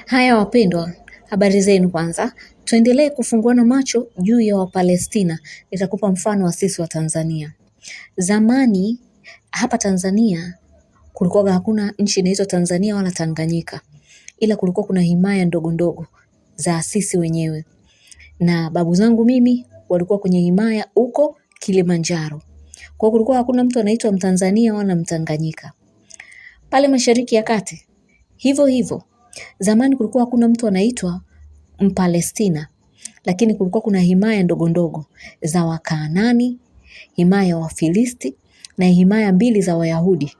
Haya wapendwa, habari zenu kwanza. Tuendelee kufunguana macho juu ya Wapalestina. Nitakupa mfano wa sisi wa Tanzania. Zamani hapa Tanzania kulikuwa hakuna nchi inaitwa Tanzania wala Tanganyika. Ila kulikuwa kuna himaya ndogo ndogo za sisi wenyewe. Na babu zangu mimi walikuwa kwenye himaya huko Kilimanjaro. Kwa kulikuwa hakuna mtu anaitwa Mtanzania wala Mtanganyika. Pale Mashariki ya Kati hivyo hivyo. Zamani kulikuwa hakuna mtu anaitwa Mpalestina, lakini kulikuwa kuna himaya ndogo ndogo za Wakaanani, himaya wa Filisti na himaya mbili za Wayahudi.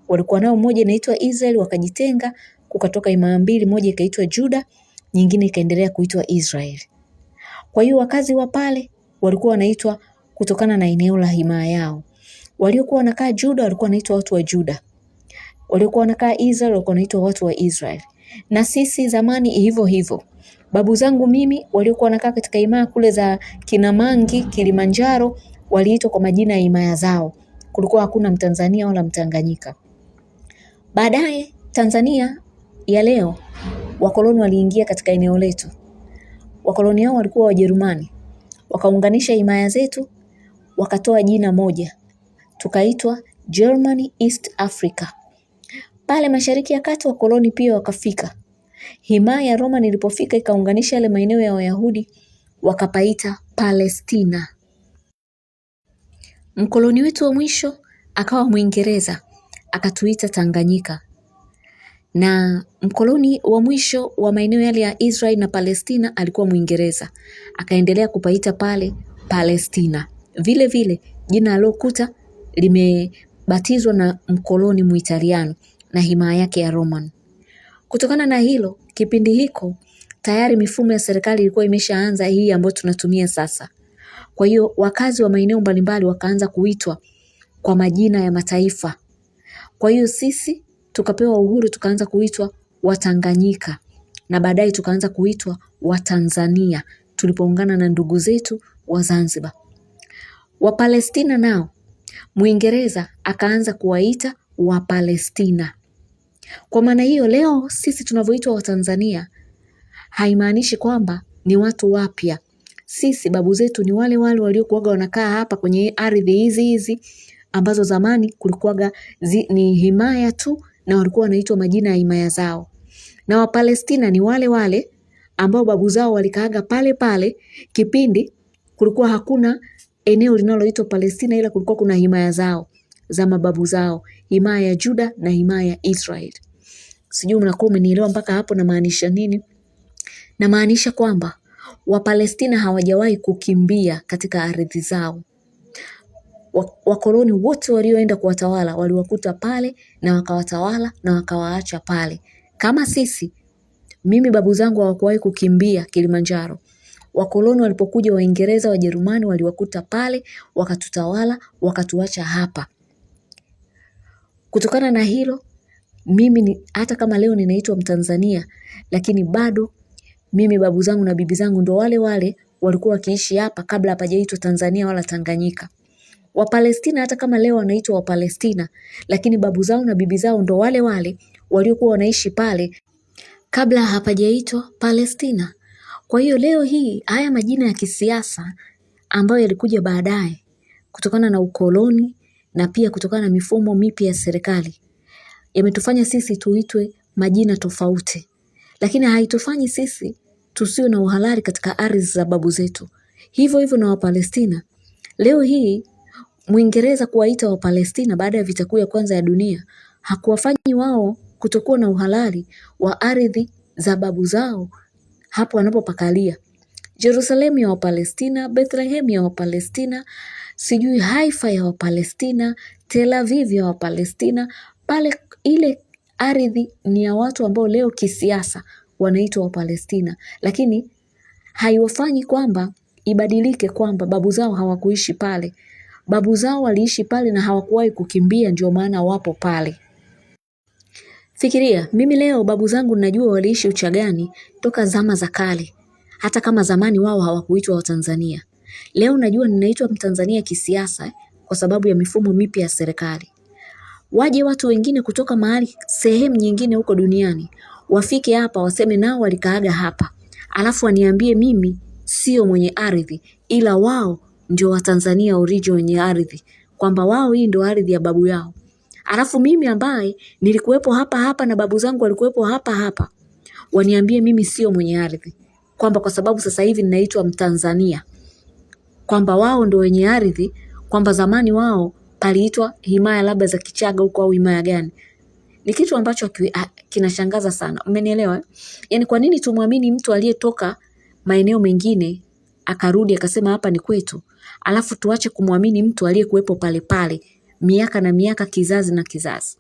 Walikuwa nao, moja inaitwa Israeli, wakajitenga, kukatoka himaya mbili, moja ikaitwa Juda, nyingine ikaendelea kuitwa Israeli. Kwa hiyo wakazi wa pale walikuwa wanaitwa kutokana na eneo la himaya yao. Waliokuwa wanakaa Juda walikuwa wanaitwa watu wa Juda. Waliokuwa wanakaa Israeli walikuwa wanaitwa watu wa Israeli. Na sisi zamani hivyo hivyo. Babu zangu mimi waliokuwa wanakaa katika himaya kule za Kinamangi, Kilimanjaro waliitwa kwa majina ya himaya zao. Kulikuwa hakuna Mtanzania wala Mtanganyika. Baadaye Tanzania ya leo wakoloni waliingia katika eneo letu. Wakoloni hao walikuwa Wajerumani. Wakaunganisha himaya zetu, wakatoa jina moja. Tukaitwa Germany East Africa. Pale Mashariki ya Kati wakoloni pia wakafika. Himaya ya Roma ilipofika ikaunganisha yale maeneo ya Wayahudi, wakapaita Palestina. Mkoloni wetu wa mwisho akawa Mwingereza, akatuita Tanganyika. Na mkoloni wa mwisho wa maeneo yale ya Israeli na Palestina alikuwa Mwingereza, akaendelea kupaita pale Palestina. Vile vile jina alokuta limebatizwa na mkoloni Muitaliano na himaya yake ya Roman. Kutokana na hilo, kipindi hiko tayari mifumo ya serikali ilikuwa imeshaanza hii ambayo tunatumia sasa. Kwa hiyo wakazi wa maeneo mbalimbali wakaanza kuitwa kwa majina ya mataifa. Kwa hiyo sisi tukapewa uhuru, tukaanza kuitwa Watanganyika na baadaye tukaanza kuitwa Watanzania tulipoungana na ndugu zetu wa Zanzibar. Wapalestina nao Mwingereza akaanza kuwaita Wapalestina. Kwa maana hiyo leo sisi tunavyoitwa Watanzania haimaanishi kwamba ni watu wapya. Sisi babu zetu ni wale wale waliokuwa wanakaa hapa kwenye ardhi hizi ambazo zamani kulikuwa ni himaya tu na walikuwa wanaitwa majina ya himaya zao. Na Wapalestina ni wale wale ambao babu zao walikaaga pale pale kipindi kulikuwa hakuna eneo linaloitwa Palestina, ila kulikuwa kuna himaya zao za mababu zao, himaya ya Juda na himaya ya Israeli. Sijui mnakuwa umenielewa mpaka hapo na maanisha nini? Na maanisha kwamba Wapalestina hawajawahi kukimbia katika ardhi zao. Wakoloni wote walioenda kuwatawala waliwakuta pale na wakawatawala na wakawaacha pale. Kama sisi, mimi babu zangu hawakuwahi kukimbia Kilimanjaro. Wakoloni walipokuja Waingereza, Wajerumani waliwakuta pale, wakatutawala, wakatuacha hapa. Kutokana na hilo, mimi hata kama leo ninaitwa Mtanzania, lakini bado mimi babu zangu na bibi zangu ndo wale wale walikuwa wakiishi hapa kabla hapajaitwa Tanzania wala Tanganyika. Wapalestina hata kama leo wanaitwa Wapalestina, lakini babu zao na bibi zao ndo wale wale waliokuwa wanaishi pale kabla hapajaitwa Palestina. Kwa hiyo leo hii haya majina ya kisiasa ambayo yalikuja baadaye kutokana na ukoloni na pia kutokana na mifumo mipya ya serikali yametufanya sisi tuitwe majina tofauti, lakini haitufanyi sisi tusiwe na uhalali katika ardhi za babu zetu. Hivyo hivyo na Wapalestina. Leo hii Mwingereza kuwaita Wapalestina baada ya vita kuu ya kwanza ya dunia hakuwafanyi wao kutokuwa na uhalali wa ardhi za babu zao hapo wanapopakalia. Jerusalemu ya Wapalestina, Bethlehem ya Wapalestina, sijui Haifa ya Wapalestina, Tel Aviv ya Wapalestina. Pale ile ardhi ni ya watu ambao leo kisiasa wanaitwa Wapalestina, lakini haiwafanyi kwamba ibadilike kwamba babu zao hawakuishi pale. Babu zao waliishi pale na hawakuwahi kukimbia, ndio maana wapo pale. Fikiria, mimi leo babu zangu najua waliishi Uchagani toka zama za kale. Hata kama zamani wao hawakuitwa Watanzania. Leo najua ninaitwa Mtanzania kisiasa kwa sababu ya mifumo mipya ya serikali. Waje watu wengine kutoka mahali sehemu nyingine huko duniani wafike hapa waseme nao walikaaga hapa, alafu waniambie mimi sio mwenye ardhi, ila wao ndio Watanzania original wenye ardhi, kwamba wao hii ndio ardhi ya babu yao. Alafu mimi ambaye nilikuwepo hapa hapa na babu zangu walikuwepo hapa hapa, waniambie mimi sio mwenye ardhi, kwamba kwa sababu sasa hivi ninaitwa Mtanzania, kwamba wao ndio wenye ardhi, kwamba zamani wao paliitwa himaya labda za Kichaga huko au himaya gani. Ni kitu ambacho kinashangaza sana. Umenielewa? Yaani kwa nini tumwamini mtu aliyetoka maeneo mengine akarudi akasema hapa ni kwetu, alafu tuache kumwamini mtu aliyekuwepo pale pale miaka na miaka, kizazi na kizazi.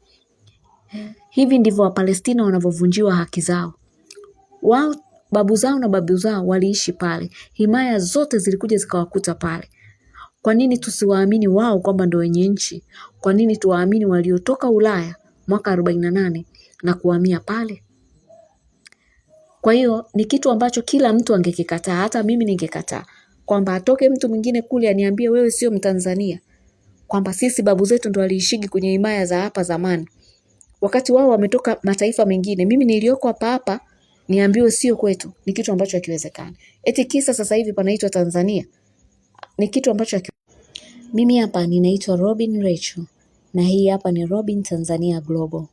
Hivi ndivyo Wapalestina wanavyovunjiwa haki zao. Wao babu zao na babu zao waliishi pale, himaya zote zilikuja zikawakuta pale. Kwa nini tusiwaamini wao kwamba ndio wenye nchi? Kwa nini tuwaamini waliotoka Ulaya mwaka 48 na kuhamia pale? Kwa hiyo ni kitu ambacho kila mtu angekikataa, hata mimi ningekataa, kwamba atoke mtu mwingine kule aniambie wewe sio Mtanzania, kwamba sisi babu zetu ndo waliishigi kwenye himaya za hapa zamani, wakati wao wametoka mataifa mengine. Mimi nilioko hapa hapa niambiwe sio kwetu, ni kitu ambacho hakiwezekani. Eti kisa sasa hivi panaitwa Tanzania, ni kitu ambacho mimi hapa ninaitwa Robin Rachel na hii hapa ni Robin Tanzania Global.